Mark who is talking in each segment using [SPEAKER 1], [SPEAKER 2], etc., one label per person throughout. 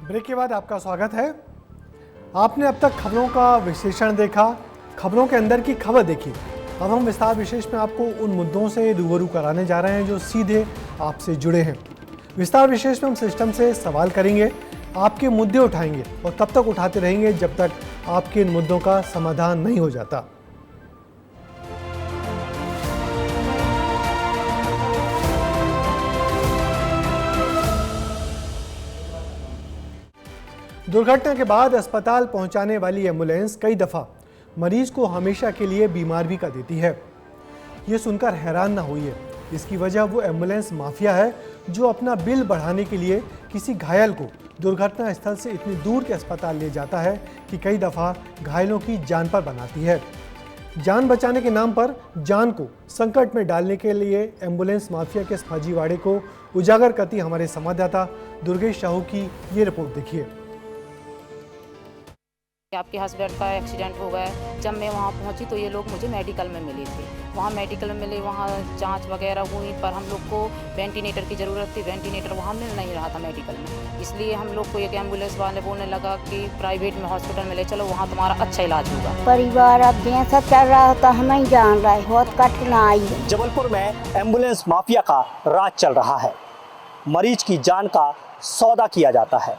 [SPEAKER 1] Break के बाद आपका स्वागत है। आपने अब तक खबरों का विश्लेषण देखा, खबरों के अंदर की खबर देखी। अब हम विस्तार विशेष में आपको उन मुद्दों से रूबरू कराने जा रहे हैं जो सीधे आपसे जुड़े हैं। विस्तार विशेष में हम सिस्टम से सवाल करेंगे, आपके मुद्दे उठाएंगे और तब तक उठाते रहेंगे जब तक आपके इन मुद्दों का समाधान नहीं हो जाता। दुर्घटना के बाद अस्पताल पहुंचाने वाली एम्बुलेंस कई दफा मरीज को हमेशा के लिए बीमार भी कर देती है। ये सुनकर हैरान ना होइए, इसकी वजह वो एम्बुलेंस माफिया है जो अपना बिल बढ़ाने के लिए किसी घायल को दुर्घटना स्थल से इतनी दूर के अस्पताल ले जाता है कि कई दफा घायलों की जान पर बनाती है। जान बचाने के नाम पर जान को संकट में डालने के लिए एम्बुलेंस माफिया के इस फर्जीवाड़े को उजागर करती हमारे संवाददाता दुर्गेश साहू की ये रिपोर्ट देखिए।
[SPEAKER 2] आपके हस्बैंड का एक्सीडेंट हो गया। जब मैं वहाँ पहुँची तो ये लोग मुझे मेडिकल में मिले थे। वहाँ मेडिकल में मिले, वहाँ जांच वगैरह हुई, पर हम लोग को वेंटिलेटर की ज़रूरत थी। वेंटिलेटर वहाँ मिल नहीं रहा था मेडिकल में, इसलिए हम लोग को एक एम्बुलेंस वाले बोलने लगा कि प्राइवेट में हॉस्पिटल में ले चलो, वहाँ तुम्हारा अच्छा इलाज होगा।
[SPEAKER 3] परिवार अब जैसा चल रहा होता हमें जान रहा है, बहुत कठिनाई है।
[SPEAKER 4] जबलपुर में एम्बुलेंस माफिया का राज चल रहा है। मरीज की जान का सौदा किया जाता है।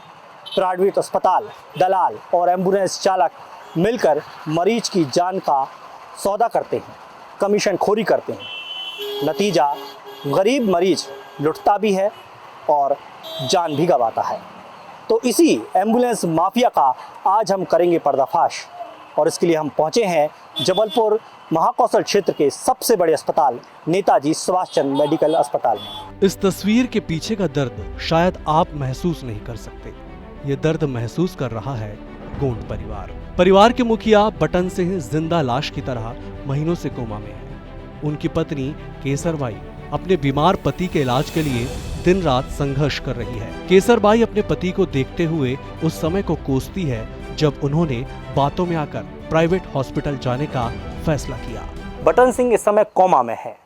[SPEAKER 4] प्राइवेट अस्पताल, दलाल और एम्बुलेंस चालक मिलकर मरीज की जान का सौदा करते हैं, कमीशन खोरी करते हैं। नतीजा, गरीब मरीज लुटता भी है और जान भी गंवाता है। तो इसी एम्बुलेंस माफिया का आज हम करेंगे पर्दाफाश, और इसके लिए हम पहुंचे हैं जबलपुर महाकौशल क्षेत्र के सबसे बड़े अस्पताल नेताजी सुभाष चंद्र मेडिकल अस्पताल में।
[SPEAKER 5] इस तस्वीर के पीछे का दर्द शायद आप महसूस नहीं कर सकते। ये दर्द महसूस कर रहा है गोंड परिवार। परिवार के मुखिया बटन सिंह जिंदा लाश की तरह महीनों से कोमा में है। उनकी पत्नी केसरबाई अपने बीमार पति के इलाज के लिए दिन रात संघर्ष कर रही है। केसरबाई अपने पति को देखते हुए उस समय को कोसती है जब उन्होंने बातों में आकर प्राइवेट हॉस्पिटल जाने का फैसला किया।
[SPEAKER 4] बटन सिंह इस समय कोमा में है।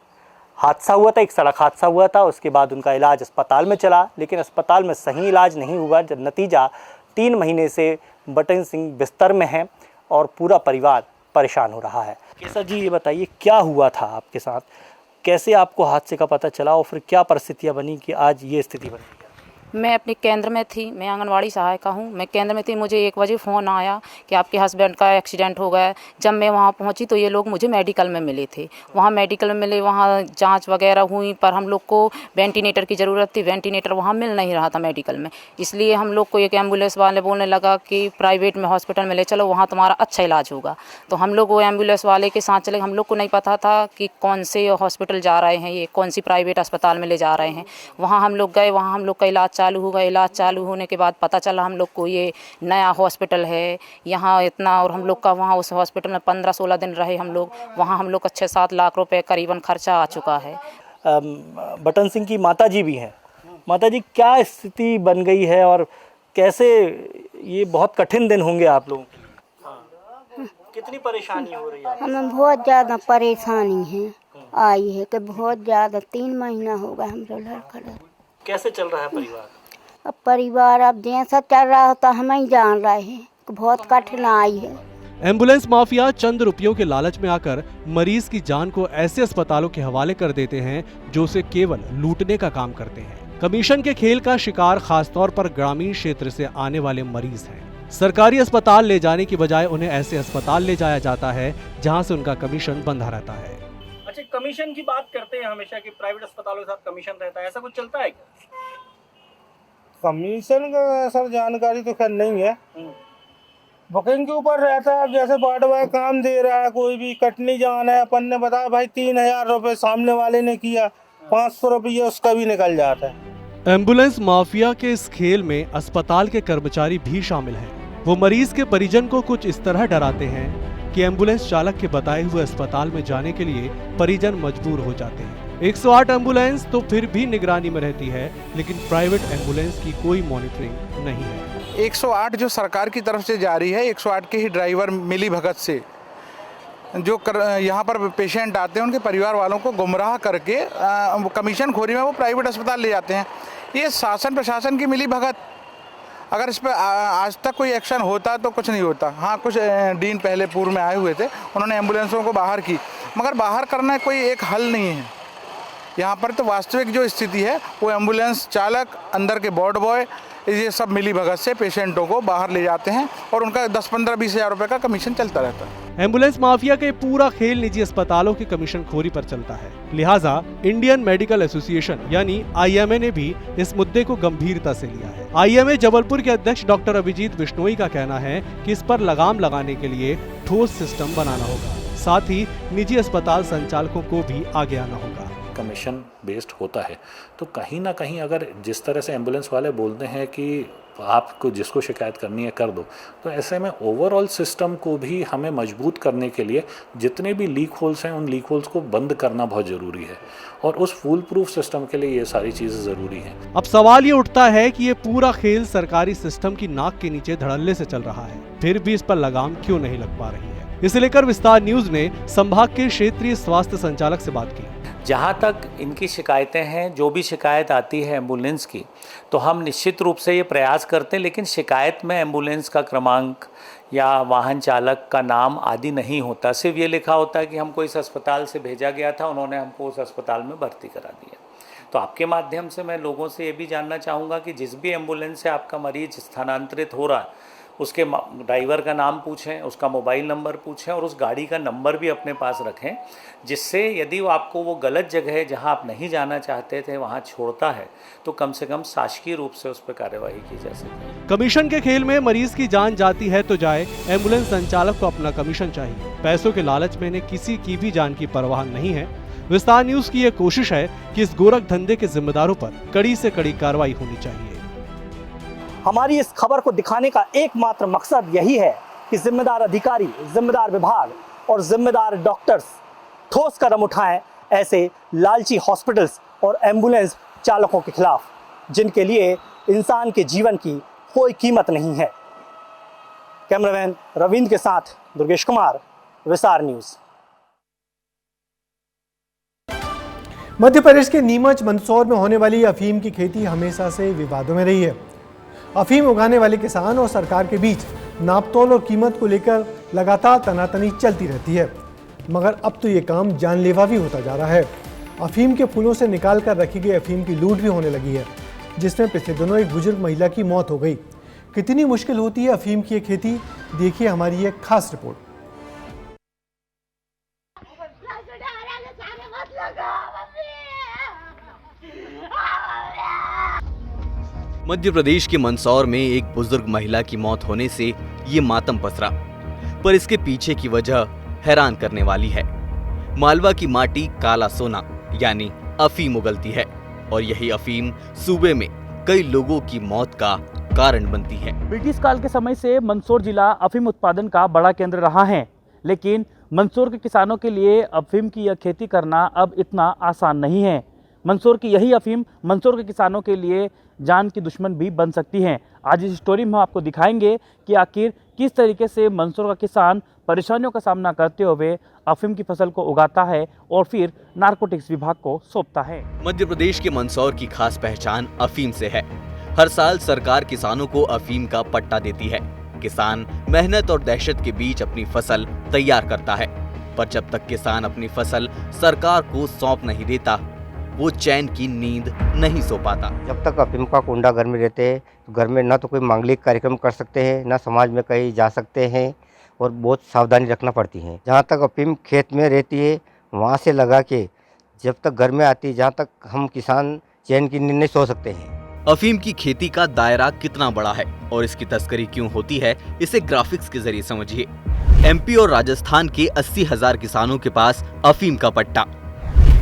[SPEAKER 4] हादसा हुआ था, एक सड़क हादसा हुआ था, उसके बाद उनका इलाज अस्पताल में चला, लेकिन अस्पताल में सही इलाज नहीं हुआ। जब नतीजा 3 महीने से बटन सिंह बिस्तर में हैं और पूरा परिवार परेशान हो रहा है। केसर जी, ये बताइए क्या हुआ था आपके साथ, कैसे आपको हादसे का पता चला और फिर क्या परिस्थितियाँ बनी कि आज ये स्थिति बनी?
[SPEAKER 2] मैं अपने केंद्र में थी, मैं आंगनवाड़ी सहायिका हूँ। मैं केंद्र में थी, मुझे 1 बजे फ़ोन आया कि आपके हस्बैंड का एक्सीडेंट हो गया। जब मैं वहाँ पहुँची तो ये लोग मुझे मेडिकल में मिले थे। वहाँ मेडिकल में मिले, वहाँ जांच वगैरह हुई, पर हम लोग को वेंटिलेटर की ज़रूरत थी। वेंटिलेटर वहाँ मिल नहीं रहा था मेडिकल में, इसलिए हम लोग को एक एम्बुलेंस वाले बोलने लगा कि प्राइवेट में हॉस्पिटल में ले चलो, वहाँ तुम्हारा अच्छा इलाज होगा। तो हम लोग वो एम्बुलेंस वाले के साथ चले। हम लोग को नहीं पता था कि कौन से हॉस्पिटल जा रहे हैं, ये कौन सी प्राइवेट अस्पताल में ले जा रहे हैं। वहाँ हम लोग गए, वहाँ हम लोग का इलाज चालू हुआ। इलाज चालू होने के बाद पता चला हम लोग को ये नया हॉस्पिटल है यहाँ इतना, और हम लोग का वहाँ उस हॉस्पिटल में 15-16 दिन रहे हम लोग। वहाँ हम लोग का 6-7 लाख रुपए करीबन खर्चा आ चुका है।
[SPEAKER 4] बटन सिंह की माता जी भी हैं। माता जी, क्या स्थिति बन गई है और कैसे, ये बहुत कठिन दिन होंगे आप लोगों के? कितनी परेशानी हो रही है?
[SPEAKER 3] हमें बहुत ज़्यादा परेशानी है आई है कि बहुत ज़्यादा 3 महीना हो गया हम लड़का।
[SPEAKER 4] कैसे चल रहा है परिवार?
[SPEAKER 3] अब परिवार अब जैसा चल रहा होता हमें जान रहे हैं कि बहुत कठिनाई है।
[SPEAKER 5] एम्बुलेंस माफिया चंद रुपयों के लालच में आकर मरीज की जान को ऐसे अस्पतालों के हवाले कर देते हैं जो उसे केवल लूटने का काम करते हैं। कमीशन के खेल का शिकार खासतौर पर ग्रामीण क्षेत्र से आने वाले मरीज हैं। सरकारी अस्पताल ले जाने की बजाय उन्हें ऐसे अस्पताल ले जाया जाता है जहाँ से उनका कमीशन बंधा रहता है।
[SPEAKER 4] अच्छा, कमीशन की बात करते हैं हमेशा कि प्राइवेट अस्पतालों के साथ कमीशन रहता है, ऐसा कुछ चलता है क्या?
[SPEAKER 6] कमीशन का सर जानकारी तो खैर नहीं है, बुकिंग के ऊपर रहता है। जैसे वार्ड बॉय काम दे रहा है, कोई भी कटनी जाना है, अपन ने बताया भाई 3000 रुपये, सामने वाले ने किया 500 रुपये उसका भी निकल जाता है।
[SPEAKER 5] एम्बुलेंस माफिया के इस खेल में अस्पताल के कर्मचारी भी शामिल हैं। वो मरीज के परिजन को कुछ इस तरह डराते हैं कि एम्बुलेंस चालक के बताए हुए अस्पताल में जाने के लिए परिजन मजबूर हो जाते हैं। 108 एम्बुलेंस तो फिर भी निगरानी में रहती है, लेकिन प्राइवेट एम्बुलेंस की कोई मॉनिटरिंग नहीं है।
[SPEAKER 7] 108 जो सरकार की तरफ से जारी है, 108 के ही ड्राइवर मिली भगत से जो यहाँ पर पेशेंट आते हैं उनके परिवार वालों को गुमराह करके कमीशन खोरी में वो प्राइवेट अस्पताल ले जाते हैं। ये शासन प्रशासन की मिली भगत। अगर इस पर आज तक कोई एक्शन होता तो कुछ नहीं होता। हाँ, कुछ दिन पहले पूर्व में आए हुए थे, उन्होंने एम्बुलेंसों को बाहर की, मगर बाहर करना कोई एक हल नहीं है। यहाँ पर तो वास्तविक जो स्थिति है वो एम्बुलेंस चालक, अंदर के वार्ड बॉय, ये सब मिली भगत से पेशेंटों को बाहर ले जाते हैं और उनका 10-15-20 हज़ार रुपये का कमीशन चलता रहता है।
[SPEAKER 5] एम्बुलेंस माफिया का पूरा खेल निजी अस्पतालों की कमीशन खोरी पर चलता है। लिहाजा इंडियन मेडिकल एसोसिएशन यानी IMA ने भी इस मुद्दे को गंभीरता से लिया है। IMA जबलपुर के अध्यक्ष डॉक्टर अभिजीत बिश्नोई का कहना है कि इस पर लगाम लगाने के लिए ठोस सिस्टम बनाना होगा, साथ ही निजी अस्पताल संचालकों को भी आगे आना होगा।
[SPEAKER 8] कमीशन बेस्ड होता है तो कहीं ना कहीं अगर जिस तरह से एम्बुलेंस वाले बोलते हैं कि आपको जिसको शिकायत करनी है कर दो, तो ऐसे में ओवरऑल सिस्टम को भी हमें मजबूत करने के लिए जितने भी लीक होल्स हैं उन लीक होल्स को बंद करना बहुत ज़रूरी है और उस फुल प्रूफ सिस्टम के लिए ये सारी चीज़ें ज़रूरी हैं।
[SPEAKER 5] अब सवाल ये उठता है कि ये पूरा खेल सरकारी सिस्टम की नाक के नीचे धड़ल्ले से चल रहा है, फिर भी इस पर लगाम क्यों नहीं लग पा रही है। इसे लेकर विस्तार न्यूज ने संभाग के क्षेत्रीय स्वास्थ्य संचालक से बात की।
[SPEAKER 9] जहाँ तक इनकी शिकायतें हैं, जो भी शिकायत आती है एम्बुलेंस की, तो हम निश्चित रूप से ये प्रयास करते हैं, लेकिन शिकायत में एम्बुलेंस का क्रमांक या वाहन चालक का नाम आदि नहीं होता। सिर्फ ये लिखा होता है कि हमको इस अस्पताल से भेजा गया था, उन्होंने हमको उस अस्पताल में भर्ती करा दिया। तो आपके माध्यम से मैं लोगों से ये भी जानना चाहूँगा कि जिस भी एम्बुलेंस से आपका मरीज स्थानांतरित हो रहा है उसके ड्राइवर का नाम पूछें, उसका मोबाइल नंबर पूछें और उस गाड़ी का नंबर भी अपने पास रखें, जिससे यदि वो आपको वो गलत जगह जहां आप नहीं जाना चाहते थे वहां छोड़ता है तो कम से कम शासकीय रूप से उस पर कार्यवाही की जा सके।
[SPEAKER 5] कमीशन के खेल में मरीज की जान जाती है तो जाए, एम्बुलेंस संचालक को अपना कमीशन चाहिए। पैसों के लालच में इन्हें किसी की भी जान की परवाह नहीं है। विस्तार न्यूज की ये कोशिश है कि इस गोरख धंधे के जिम्मेदारों पर कड़ी से कड़ी कार्रवाई होनी चाहिए।
[SPEAKER 4] हमारी इस खबर को दिखाने का एकमात्र मकसद यही है कि जिम्मेदार अधिकारी, जिम्मेदार विभाग और जिम्मेदार डॉक्टर्स ठोस कदम उठाएं ऐसे लालची हॉस्पिटल्स और एम्बुलेंस चालकों के खिलाफ, जिनके लिए इंसान के जीवन की कोई कीमत नहीं है। कैमरामैन रविंद्र के साथ दुर्गेश कुमार, विस्तार न्यूज।
[SPEAKER 1] मध्य प्रदेश के नीमच मंदसौर में होने वाली अफीम की खेती हमेशा से विवादों में रही है। अफीम उगाने वाले किसान और सरकार के बीच नापतोल और कीमत को लेकर लगातार तनातनी चलती रहती है, मगर अब तो ये काम जानलेवा भी होता जा रहा है। अफीम के फूलों से निकाल कर रखी गई अफीम की लूट भी होने लगी है, जिसमें पिछले दिनों एक बुजुर्ग महिला की मौत हो गई। कितनी मुश्किल होती है अफीम की खेती, देखिए हमारी एक खास रिपोर्ट।
[SPEAKER 10] मध्य प्रदेश के मंदसौर में एक बुजुर्ग महिला की मौत होने से ये मातम पसरा, पर इसके पीछे की वजह हैरान करने वाली है। मालवा की माटी काला सोना यानी अफीम उगलती है और यही अफीम सूबे में कई लोगों की मौत का कारण बनती है।
[SPEAKER 11] ब्रिटिश काल के समय से मंदसौर जिला अफीम उत्पादन का बड़ा केंद्र रहा है, लेकिन मंदसौर के किसानों के लिए अफीम की यह खेती करना अब इतना आसान नहीं है। मंदसौर की यही अफीम मंदसौर के किसानों के लिए जान की दुश्मन भी बन सकती हैं। आज इस स्टोरी में हम आपको दिखाएंगे कि आखिर किस तरीके से मंदसौर का किसान परेशानियों का सामना करते हुए अफीम की फसल को उगाता है और फिर नारकोटिक्स विभाग को सौंपता है।
[SPEAKER 10] मध्य प्रदेश के मंदसौर की खास पहचान अफीम से है। हर साल सरकार किसानों को अफीम का पट्टा देती है। किसान मेहनत और दहशत के बीच अपनी फसल तैयार करता है, पर जब तक किसान अपनी फसल सरकार को सौंप नहीं देता वो चैन की नींद नहीं सो पाता।
[SPEAKER 12] जब तक अफीम का कुंडा घर में रहते हैं तो घर में ना तो कोई मांगलिक कार्यक्रम कर सकते हैं, ना समाज में कहीं जा सकते हैं और बहुत सावधानी रखना पड़ती है। जहाँ तक अफीम खेत में रहती है वहाँ से लगा के जब तक घर में आती है, जहाँ तक हम किसान चैन की नींद नहीं सो सकते हैं।
[SPEAKER 10] अफीम की खेती का दायरा कितना बड़ा है और इसकी तस्करी क्यों होती है, इसे ग्राफिक्स के जरिए समझिए। MP और राजस्थान के 80,000 किसानों के पास अफीम का पट्टा।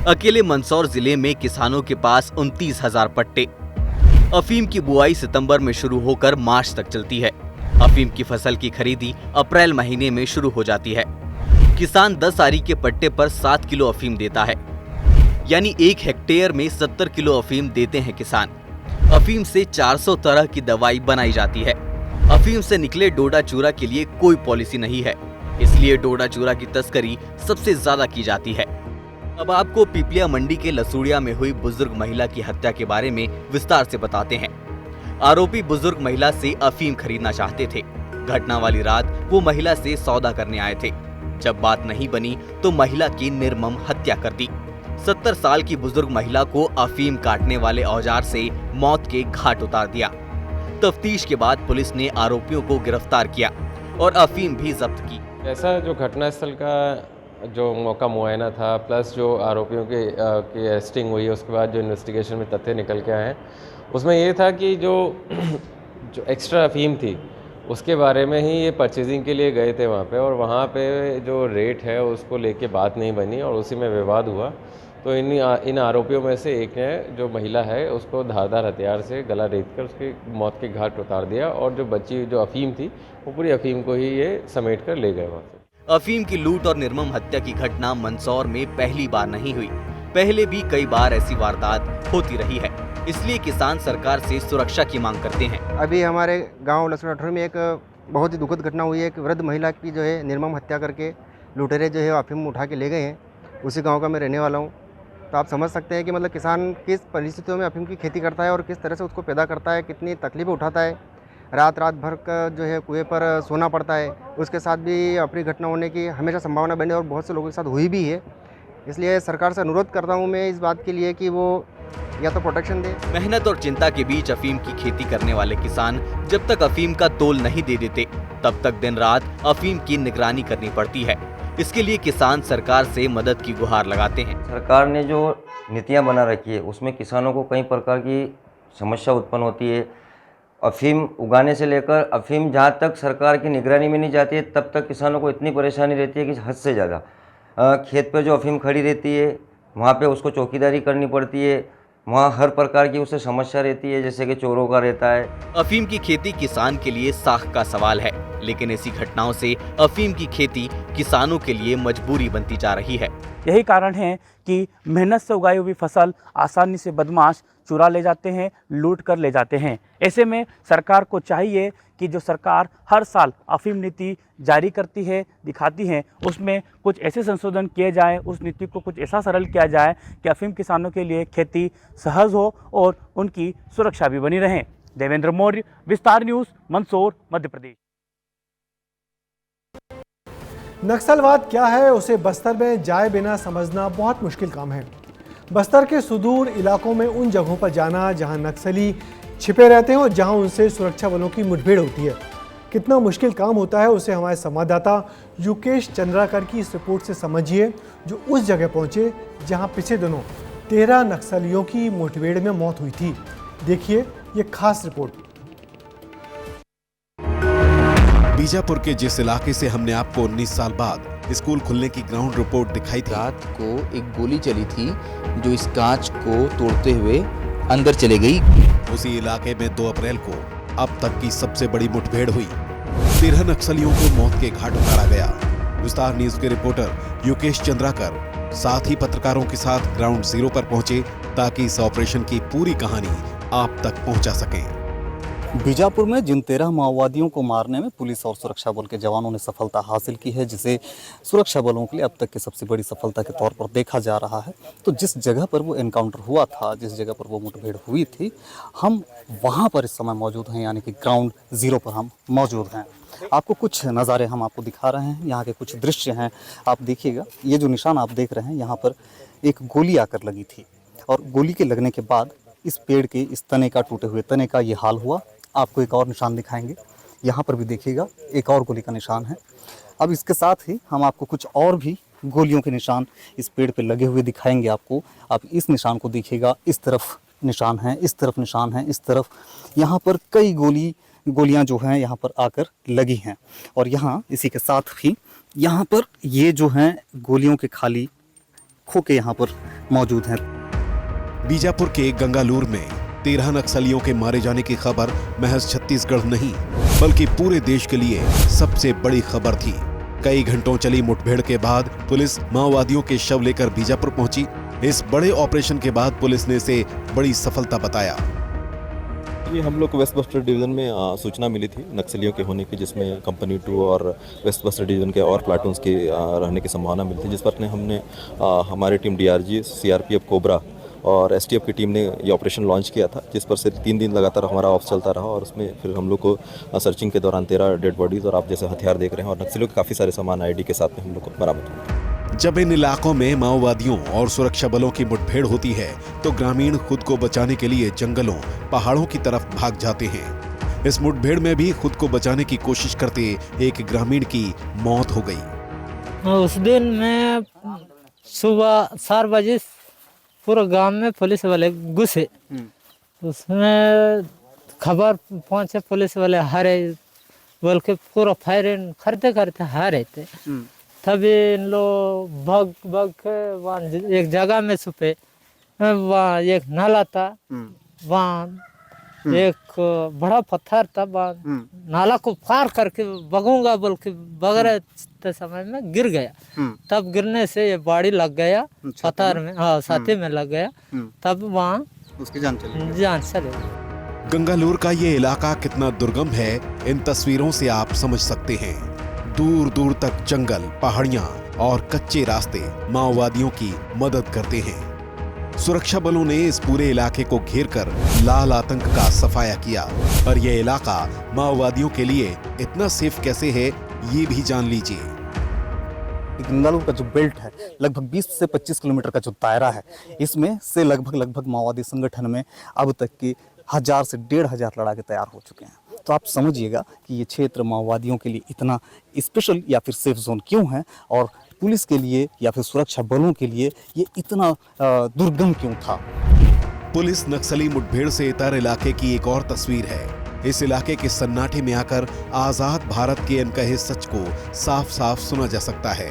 [SPEAKER 10] अकेले मंदसौर जिले में किसानों के पास 29,000 पट्टे। अफीम की बुआई सितंबर में शुरू होकर मार्च तक चलती है। अफीम की फसल की खरीदी अप्रैल महीने में शुरू हो जाती है। किसान 10 आरी के पट्टे पर 7 किलो अफीम देता है, यानी 1 हेक्टेयर में 70 किलो अफीम देते हैं किसान। अफीम से 400 तरह की दवाई बनाई जाती है। अफीम से निकले डोडा चूरा के लिए कोई पॉलिसी नहीं है, इसलिए डोडा चूरा की तस्करी सबसे ज्यादा की जाती है। अब आपको पिपलिया मंडी के लसूड़िया में हुई बुजुर्ग महिला की हत्या के बारे में विस्तार से बताते हैं। आरोपी बुजुर्ग महिला से अफीम खरीदना चाहते थे। घटना वाली रात वो महिला से सौदा करने आए थे। जब बात नहीं बनी तो महिला की निर्मम हत्या कर दी। 70 साल की बुजुर्ग महिला को अफीम काटने वाले औजार से मौत के घाट उतार दिया। तफ्तीश के बाद पुलिस ने आरोपियों को गिरफ्तार किया और अफीम भी जब्त की।
[SPEAKER 13] ऐसा जो घटनास्थल का जो मौका मुआयना था, प्लस जो आरोपियों की अरेस्टिंग हुई, उसके बाद जो इन्वेस्टिगेशन में तथ्य निकल के आए, उसमें ये था कि जो एक्स्ट्रा अफीम थी उसके बारे में ही ये परचेजिंग के लिए गए थे वहाँ पे, और वहाँ पे जो रेट है उसको लेके बात नहीं बनी और उसी में विवाद हुआ। तो इन आरोपियों में से एक ने, जो महिला है, उसको धारदार हथियार से गला रेतकर उसकी मौत के घाट उतार दिया, और जो बची जो अफीम थी वो पूरी अफीम को ही ये समेट कर ले गए वहाँ से।
[SPEAKER 10] अफीम की लूट और निर्मम हत्या की घटना मंदसौर में पहली बार नहीं हुई। पहले भी कई बार ऐसी वारदात होती रही है, इसलिए किसान सरकार से सुरक्षा की मांग करते हैं।
[SPEAKER 14] अभी हमारे गांव लक्ष्मण में एक बहुत ही दुखद घटना हुई है। एक वृद्ध महिला की जो है निर्मम हत्या करके लुटेरे जो है अफीम उठा के ले गए हैं। उसी गांव का मैं रहने वाला हूं। तो आप समझ सकते हैं कि मतलब किसान किस परिस्थितियों में अफीम की खेती करता है और किस तरह से उसको पैदा करता है, कितनी तकलीफें उठाता है। रात भर का जो है कुएं पर सोना पड़ता है। उसके साथ भी अपनी घटना होने की हमेशा संभावना बनी और बहुत से लोगों के साथ हुई भी है। इसलिए सरकार से अनुरोध करता हूँ मैं इस बात के लिए कि वो या तो प्रोटेक्शन दे।
[SPEAKER 10] मेहनत और चिंता के बीच अफीम की खेती करने वाले किसान जब तक अफीम का तोल नहीं दे देते तब तक दिन रात अफीम की निगरानी करनी पड़ती है। इसके लिए किसान सरकार से मदद की गुहार लगाते हैं।
[SPEAKER 15] सरकार ने जो नीतियां बना रखी है उसमें किसानों को कई प्रकार की समस्या उत्पन्न होती है। अफीम उगाने से लेकर अफीम जहाँ तक सरकार की निगरानी में नहीं जाती है तब तक किसानों को इतनी परेशानी रहती है कि हद से ज़्यादा। खेत पर जो अफीम खड़ी रहती है वहाँ पे उसको चौकीदारी करनी पड़ती है। वहाँ हर प्रकार की उसे समस्या रहती है, जैसे कि चोरों का रहता है।
[SPEAKER 10] अफीम की खेती किसान के लिए साख का सवाल है, लेकिन ऐसी घटनाओं से अफीम की खेती किसानों के लिए मजबूरी बनती जा रही है।
[SPEAKER 11] यही कारण है कि मेहनत से उगाई हुई फसल आसानी से बदमाश चुरा ले जाते हैं, लूट कर ले जाते हैं। ऐसे में सरकार को चाहिए कि जो सरकार हर साल अफीम नीति जारी करती है, दिखाती है, उसमें कुछ ऐसे संशोधन किए जाएं, उस नीति को कुछ ऐसा सरल किया जाए कि अफीम किसानों के लिए खेती सहज हो और उनकी सुरक्षा भी बनी रहे। देवेंद्र मौर्य, विस्तार न्यूज़, मंदसौर, मध्य प्रदेश।
[SPEAKER 1] नक्सलवाद क्या है उसे बस्तर में जाए बिना समझना बहुत मुश्किल काम है। बस्तर के सुदूर इलाकों में उन जगहों पर जाना जहां नक्सली छिपे रहते हैं और जहां उनसे सुरक्षा बलों की मुठभेड़ होती है, कितना मुश्किल काम होता है उसे हमारे संवाददाता युकेश चंद्राकर की इस रिपोर्ट से समझिए, जो उस जगह पहुंचे जहां पिछले दिनों 13 नक्सलियों की मुठभेड़ में मौत हुई थी। देखिए ये खास रिपोर्ट।
[SPEAKER 16] बीजापुर के जिस इलाके से हमने आपको 19 साल बाद स्कूल खुलने की ग्राउंड रिपोर्ट दिखाई थी,
[SPEAKER 17] रात को एक गोली चली थी जो इस कांच को तोड़ते हुए अंदर चले गई।
[SPEAKER 16] उसी इलाके में 2 अप्रैल को अब तक की सबसे बड़ी मुठभेड़ हुई। 13 नक्सलियों को मौत के घाट उतारा गया। विस्तार न्यूज के रिपोर्टर युकेश चंद्राकर साथ ही पत्रकारों के साथ ग्राउंड जीरो पर पहुंचे ताकि इस ऑपरेशन की पूरी कहानी आप तक पहुंचा सकें।
[SPEAKER 18] बीजापुर में जिन 13 माओवादियों को मारने में पुलिस और सुरक्षा बल के जवानों ने सफलता हासिल की है, जिसे सुरक्षा बलों के लिए अब तक की सबसे बड़ी सफलता के तौर पर देखा जा रहा है, तो जिस जगह पर वो एनकाउंटर हुआ था, जिस जगह पर वो मुठभेड़ हुई थी, हम वहाँ पर इस समय मौजूद हैं, यानी कि ग्राउंड जीरो पर हम मौजूद हैं। आपको कुछ नज़ारे हम आपको दिखा रहे हैं, यहाँ के कुछ दृश्य हैं, आप देखिएगा। ये जो निशान आप देख रहे हैं, यहाँ पर एक गोली आकर लगी थी और गोली के लगने के बाद इस पेड़ के इस तने का, टूटे हुए तने का ये हाल हुआ। आपको एक और निशान दिखाएंगे, यहाँ पर भी देखिएगा एक और गोली का निशान है। अब इसके साथ ही हम आपको कुछ और भी गोलियों के निशान इस पेड़ पे लगे हुए दिखाएंगे आपको। आप इस निशान को देखिएगा, इस तरफ निशान है, इस तरफ निशान है, इस तरफ, यहाँ पर कई गोलियाँ जो हैं यहाँ पर आकर लगी हैं। और यहाँ इसी के साथ ही यहाँ पर ये जो हैं गोलियों के खाली खोखे यहाँ पर मौजूद हैं।
[SPEAKER 16] बीजापुर के गंगालूर में 13 नक्सलियों के मारे जाने की खबर महज छत्तीसगढ़ नहीं बल्कि पूरे देश के लिए सबसे बड़ी खबर थी। कई घंटों चली मुठभेड़ के बाद पुलिस माओवादियों के शव लेकर बीजापुर पहुंची। इस बड़े ऑपरेशन के बाद पुलिस ने इसे बड़ी सफलता बताया।
[SPEAKER 19] ये हम लोग को वेस्ट बस्तर डिवीजन में सूचना मिली थी नक्सलियों के होने की, जिसमें कंपनी 2 और वेस्ट बस्तर डिवीजन के और प्लाटून्स के रहने की संभावना मिली थी, जिस पर हमने हमारी टीम DRG, CRPF, कोबरा और STF की टीम ने ये ऑपरेशन लॉन्च किया था, जिस पर सिर्फ 3 दिन लगातार हमारा ऑफ चलता रहा और उसमें फिर हम लोग को सर्चिंग के दौरान 13 डेड बॉडीज़ और आप जैसे हथियार देख रहे हैं और नक्सलियों के काफ़ी सारे सामान ID के साथ में हम लोग को बरामद हुए।
[SPEAKER 16] जब इन इलाकों में माओवादियों और सुरक्षा बलों की मुठभेड़ होती है तो ग्रामीण खुद को बचाने के लिए जंगलों, पहाड़ों की तरफ भाग जाते हैं। इस मुठभेड़ में भी खुद को बचाने की कोशिश करते एक ग्रामीण की मौत हो गई।
[SPEAKER 20] उस दिन मैं सुबह 4 बजे पूरा गांव में पुलिस वाले घुसे, उसमें खबर पहुंचे पुलिस वाले हारे बोल के पूरा फायरिंग करते करते हारे थे। तभी इन लोग भाग के वहाँ एक जगह में छुपे, वहाँ एक नाला था, वहाँ एक बड़ा पत्थर था, वहाँ नाला को पार करके भागूंगा बोल के भाग रहे समय में गिर गया। तब गिरने से ये बाड़ी लग गया पत्थर में, हाँ छाती में लग गया, तब वहाँ
[SPEAKER 18] उसकी जान चली
[SPEAKER 20] गई।
[SPEAKER 16] गंगालूर का ये इलाका कितना दुर्गम है इन तस्वीरों से आप समझ सकते हैं। दूर दूर तक जंगल, पहाड़ियां और कच्चे रास्ते माओवादियों की मदद करते हैं। सुरक्षा बलों ने इस पूरे इलाके को घेरकर लाल आतंक का सफाया किया, पर यह इलाका माओवादियों के लिए इतना सेफ कैसे है ये भी जान लीजिए।
[SPEAKER 18] गंगालूर का जो बेल्ट है लगभग 20 से 25 किलोमीटर का जो दायरा है, इसमें से लगभग माओवादी संगठन में अब तक की 1000 से 1500 लड़ाके तैयार हो चुके हैं। तो आप समझिएगा कि ये क्षेत्र माओवादियों के लिए इतना स्पेशल या फिर सेफ जोन क्यों है, और पुलिस के लिए या फिर सुरक्षा बलों के लिए ये इतना दुर्गम क्यों था।
[SPEAKER 16] पुलिस नक्सली मुठभेड़ से इतर इलाके की एक और तस्वीर है। इस इलाके के सन्नाटे में आकर आजाद भारत के अनकहे सच को साफ साफ सुना जा सकता है,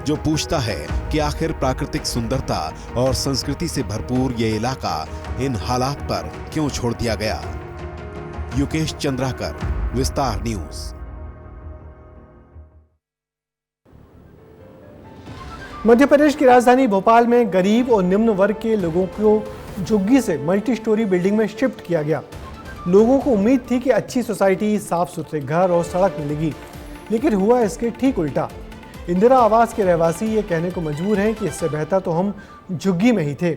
[SPEAKER 16] जो पूछता है कि आखिर प्राकृतिक सुंदरता और संस्कृति से भरपूर ये इलाका इन हालात पर क्यों छोड़ दिया गया। युकेश चंद्राकर, विस्तार न्यूज।
[SPEAKER 1] मध्य प्रदेश की राजधानी भोपाल में गरीब और निम्न वर्ग के लोगों को झुग्गी से मल्टी स्टोरी बिल्डिंग में शिफ्ट किया गया। लोगों को उम्मीद थी कि अच्छी सोसाइटी, साफ सुथरे घर और सड़क मिलेगी, लेकिन हुआ इसके ठीक उल्टा। इंदिरा आवास के रहवासी ये कहने को मजबूर हैं कि इससे बेहतर तो हम झुग्गी में ही थे।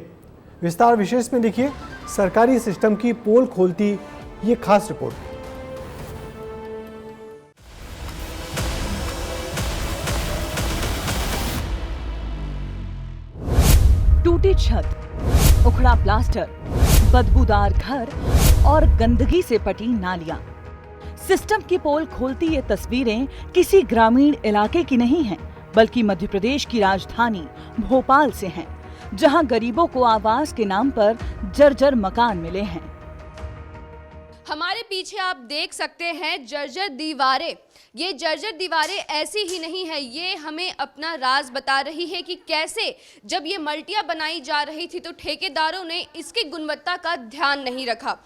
[SPEAKER 1] विस्तार विशेष में देखिए सरकारी सिस्टम की पोल खोलती ये खास रिपोर्ट।
[SPEAKER 21] टूटी छत, उखड़ा प्लास्टर, बदबूदार घर और गंदगी से पटी नालियां। सिस्टम की पोल खोलती ये तस्वीरें किसी ग्रामीण इलाके की नहीं हैं, बल्कि मध्य प्रदेश की राजधानी भोपाल से हैं, जहां गरीबों को आवास के नाम पर जर्जर मकान मिले हैं।
[SPEAKER 22] हमारे पीछे आप देख सकते हैं जर्जर दीवारें। ये जर्जर दीवारें ऐसी ही नहीं है, ये हमें अपना राज बता रही है कि कैसे जब ये मल्टियां बनाई जा रही थी तो ठेकेदारों ने इसकी गुणवत्ता का ध्यान नहीं रखा।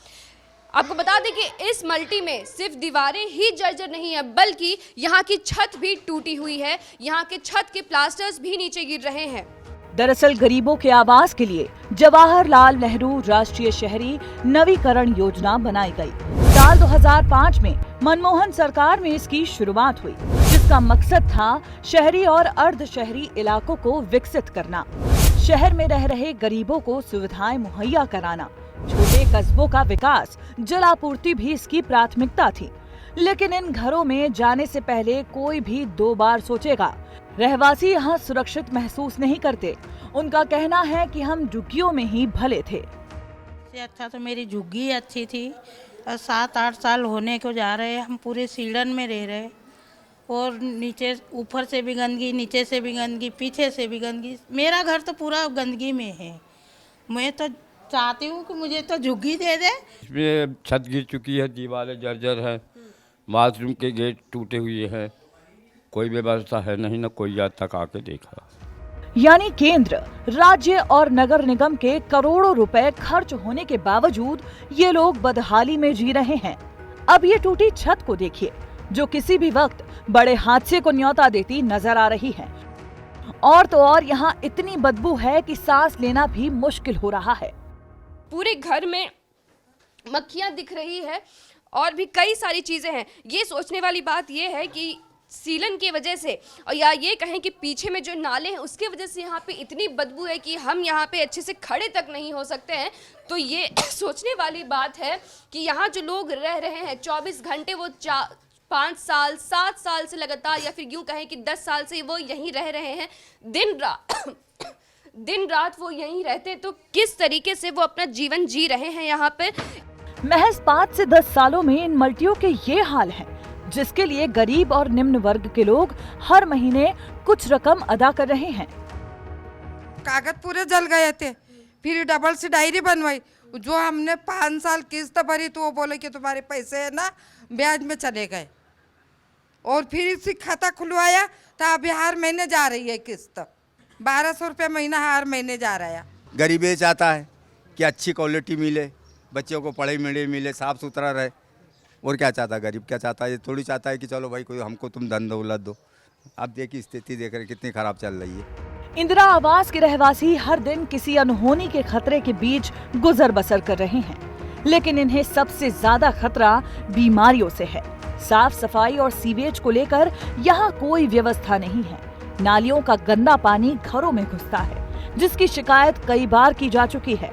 [SPEAKER 22] आपको बता दें कि इस मल्टी में सिर्फ दीवारें ही जर्जर नहीं है, बल्कि यहाँ की छत भी टूटी हुई है, यहाँ के छत के प्लास्टर्स भी नीचे गिर रहे हैं।
[SPEAKER 21] दरअसल गरीबों के आवास के लिए जवाहरलाल नेहरू राष्ट्रीय शहरी नवीकरण योजना बनाई गई। साल 2005 में मनमोहन सरकार में इसकी शुरुआत हुई, जिसका मकसद था शहरी और अर्ध शहरी इलाकों को विकसित करना, शहर में रह रहे गरीबों को सुविधाएं मुहैया कराना, छोटे कस्बों का विकास, जलापूर्ति भी इसकी प्राथमिकता थी। लेकिन इन घरों में जाने से पहले कोई भी 2 बार सोचेगा। रहवासी यहाँ सुरक्षित महसूस नहीं करते। उनका कहना है कि हम झुग्गियों में ही भले थे।
[SPEAKER 23] अच्छा तो मेरी झुग्गी अच्छी थी, 7-8 साल होने को जा रहे, हम पूरे सीढ़न में रह रहे, और नीचे ऊपर से भी गंदगी, नीचे से भी गंदगी, पीछे से भी गंदगी। मेरा घर तो पूरा गंदगी में है। मैं तो चाहती हूँ कि मुझे तो झुग्गी दे दे।
[SPEAKER 24] इसमें छत गिर चुकी है, दीवारें जर्जर है, बाथरूम के गेट टूटे हुए हैं, कोई व्यवस्था है नहीं, न कोई आज तक आके देखा।
[SPEAKER 21] यानी केंद्र, राज्य और नगर निगम के करोड़ों रुपए खर्च होने के बावजूद ये लोग बदहाली में जी रहे हैं। अब ये टूटी छत को देखिए, जो किसी भी वक्त बड़े हादसे को न्योता देती नजर आ रही है। और तो और यहाँ इतनी बदबू है कि सांस लेना भी मुश्किल हो रहा है।
[SPEAKER 22] पूरे घर में मक्खियां दिख रही है और भी कई सारी चीजें हैं। ये सोचने वाली बात ये है कि सीलन की वजह से, और या ये कहें कि पीछे में जो नाले हैं उसकी वजह से यहाँ पे इतनी बदबू है कि हम यहाँ पे अच्छे से खड़े तक नहीं हो सकते हैं। तो ये सोचने वाली बात है कि यहाँ जो लोग रह रहे हैं 24 घंटे, वो 5 साल 7 साल से लगातार, या फिर यूँ कहें कि 10 साल से वो यहीं रह रहे हैं, दिन रात वो यहीं रहते, तो किस तरीके से वो अपना जीवन जी रहे हैं यहाँ पे।
[SPEAKER 21] महज 5 से 10 सालों में इन मल्टियों के ये हाल है, जिसके लिए गरीब और निम्न वर्ग के लोग हर महीने कुछ रकम अदा कर रहे हैं।
[SPEAKER 2] कागज पूरे जल गए थे, फिर डबल सी डायरी बनवाई, जो हमने 5 साल किस्त भरी तो वो बोले कि तुम्हारे पैसे है ना ब्याज में चले गए, और फिर इसी खाता खुलवाया तो अभी हर महीने जा रही है किस्त, 1200 रुपये महीना हर महीने जा रहा है।
[SPEAKER 3] गरीब ये चाहता है कि अच्छी क्वालिटी मिले, बच्चों को पढ़ाई मिले, साफ़ सुथरा रहे, और क्या चाहता है गरीब, क्या चाहता है? ये थोड़ी चाहता है कि चलो भाई कोई हमको तुम धन दौलत दो। अब देखिए स्थिति देख रहे कितनी खराब चल रही है।
[SPEAKER 21] इंदिरा आवास के रहवासी हर दिन किसी अनहोनी के खतरे के बीच गुजर बसर कर रहे हैं, लेकिन इन्हें सबसे ज्यादा खतरा बीमारियों से है। साफ सफाई और सीवेज को लेकर यहाँ कोई व्यवस्था नहीं है। नालियों का गंदा पानी घरों में घुसता है, जिसकी शिकायत कई बार की जा चुकी है।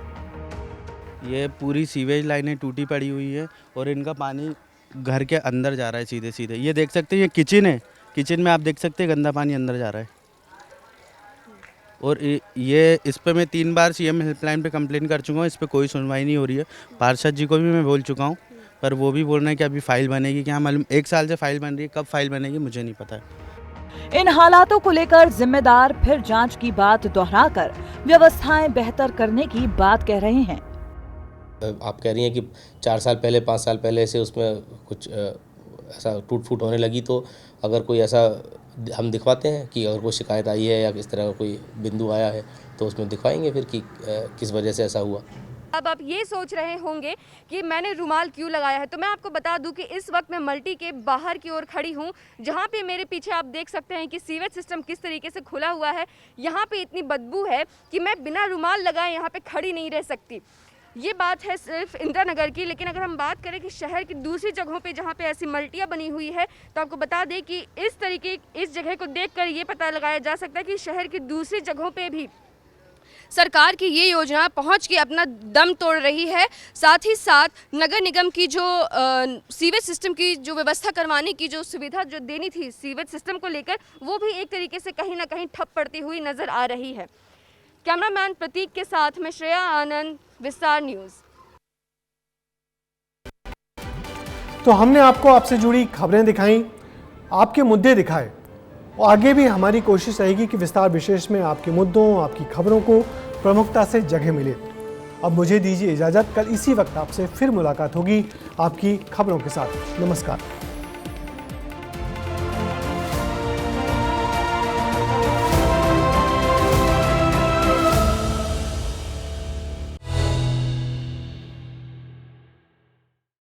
[SPEAKER 6] ये पूरी सीवेज लाइनें टूटी पड़ी हुई है और इनका पानी घर के अंदर जा रहा है सीधे सीधे। ये देख सकते हैं, ये किचन है, किचन में आप देख सकते हैं गंदा पानी अंदर जा रहा है। और ये इस पे मैं 3 बार सीएम हेल्पलाइन पे कंप्लेन कर चुका हूँ, इस पे कोई सुनवाई नहीं हो रही है। पार्षद जी को भी मैं बोल चुका हूँ, पर वो भी बोल रहे हैं कि अभी फाइल बनेगी। क्या मालूम, 1 साल से फाइल बन रही है, कब फाइल बनेगी मुझे नहीं पता है।
[SPEAKER 21] इन हालातों को लेकर जिम्मेदार फिर जांच की बात दोहराकर व्यवस्थाएं बेहतर करने की बात कह रहे हैं।
[SPEAKER 7] आप कह रही हैं कि 4 साल पहले 5 साल पहले से उसमें कुछ ऐसा टूट फूट होने लगी, तो अगर कोई ऐसा हम दिखवाते हैं कि अगर कोई शिकायत आई है या किस तरह का कोई बिंदु आया है तो उसमें दिखवाएंगे फिर कि किस वजह से ऐसा हुआ।
[SPEAKER 22] अब आप ये सोच रहे होंगे कि मैंने रुमाल क्यों लगाया है, तो मैं आपको बता दूं कि इस वक्त मैं मल्टी के बाहर की ओर खड़ी हूं, जहां पे मेरे पीछे आप देख सकते हैं कि सीवेज सिस्टम किस तरीके से खुला हुआ है। यहां पे इतनी बदबू है कि मैं बिना रुमाल लगाए यहां पे खड़ी नहीं रह सकती। ये बात है सिर्फ इंदिरा नगर की, लेकिन अगर हम बात करें कि शहर की दूसरी जगहों पे जहाँ पे ऐसी मल्टियाँ बनी हुई है, तो आपको बता दें कि इस जगह को देखकर ये पता लगाया जा सकता है कि शहर की दूसरी जगहों पे भी सरकार की ये योजना पहुंच के अपना दम तोड़ रही है। साथ ही साथ नगर निगम की जो सीवेज सिस्टम की जो व्यवस्था करवाने की जो सुविधा जो देनी थी सीवेज सिस्टम को लेकर, वो भी एक तरीके से कहीं ना कहीं ठप पड़ती हुई नजर आ रही है। कैमरामैन प्रतीक के साथ में श्रेया आनंद, विस्तार न्यूज़।
[SPEAKER 1] तो हमने आपसे जुड़ी खबरें दिखाई, आपके मुद्दे दिखाए, और आगे भी हमारी कोशिश रहेगी कि विस्तार विशेष में आपके मुद्दों, आपकी खबरों को प्रमुखता से जगह मिले। अब मुझे दीजिए इजाज़त, कल इसी वक्त आपसे फिर मुलाकात होगी आपकी खबरों के साथ। नमस्कार।